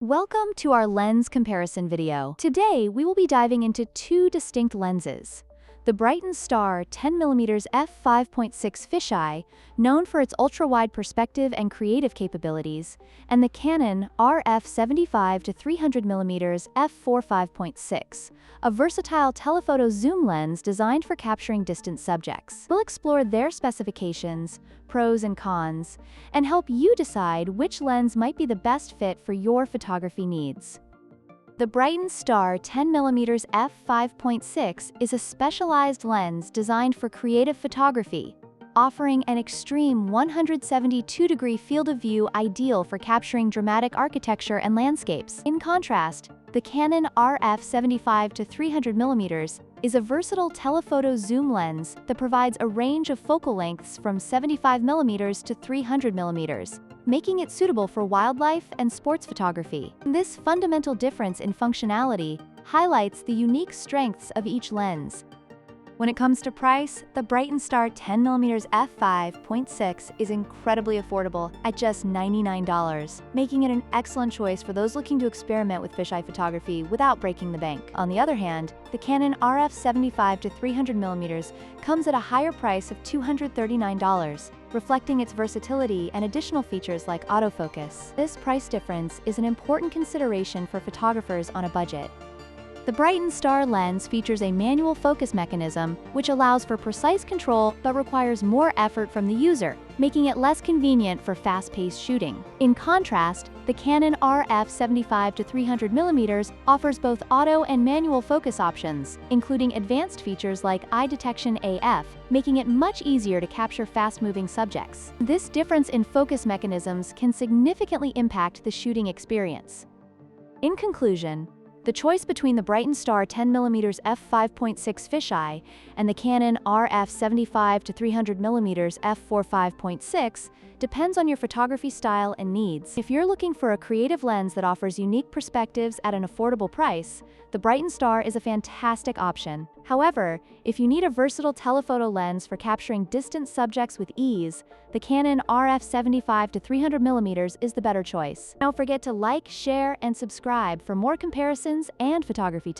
Welcome to our lens comparison video. Today, we will be diving into two distinct lenses. The Brightin 10mm F5.6 Fisheye, known for its ultra-wide perspective and creative capabilities, and the Canon RF75-300mm f4.5.6, a versatile telephoto zoom lens designed for capturing distant subjects. We'll explore their specifications, pros and cons, and help you decide which lens might be the best fit for your photography needs. The Brightin 10mm f5.6 is a specialized lens designed for creative photography, offering an extreme 172-degree field of view ideal for capturing dramatic architecture and landscapes. In contrast, the Canon RF75-300mm is a versatile telephoto zoom lens that provides a range of focal lengths from 75mm to 300mm, making it suitable for wildlife and sports photography. This fundamental difference in functionality highlights the unique strengths of each lens. When it comes to price, the Brightin 10mm f5.6 is incredibly affordable at just $99, making it an excellent choice for those looking to experiment with fisheye photography without breaking the bank. On the other hand, the Canon RF75-300mm comes at a higher price of $239, reflecting its versatility and additional features like autofocus. This price difference is an important consideration for photographers on a budget. The Brightin lens features a manual focus mechanism, which allows for precise control but requires more effort from the user, making it less convenient for fast-paced shooting. In contrast, the Canon RF75-300mm offers both auto and manual focus options, including advanced features like eye detection AF, making it much easier to capture fast-moving subjects. This difference in focus mechanisms can significantly impact the shooting experience. In conclusion, the choice between the Brightin 10mm f5.6 fisheye and the Canon RF75-300mm f4.5.6 depends on your photography style and needs. If you're looking for a creative lens that offers unique perspectives at an affordable price, the Brightin is a fantastic option. However, if you need a versatile telephoto lens for capturing distant subjects with ease, the Canon RF75-300mm is the better choice. Don't forget to like, share, and subscribe for more comparisons and photography tips.